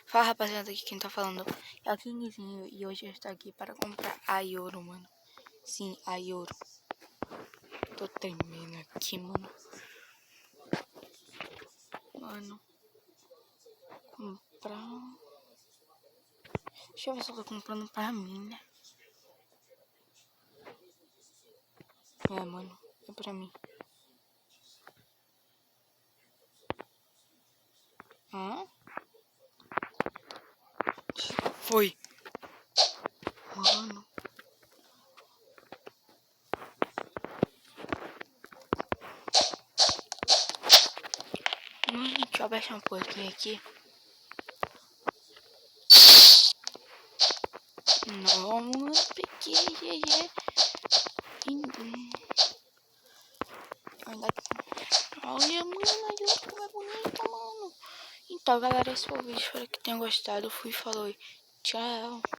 Fala, rapaziada, aqui quem tá falando é o Kingzinho e hoje eu estou aqui para comprar a Ioro, mano. Sim, a Ioro. Tô tremendo aqui, mano. Mano, comprar... Deixa eu ver se eu tô comprando pra mim, né? É, mano, é pra mim. Hã? Foi. Mano. Deixa eu abaixar um pouquinho aqui. Não, peguei, GG. Olha, mano, a Ioro como é bonita, mano. Então, galera, esse foi o vídeo. Espero que tenham gostado. Fui, falou e tchau.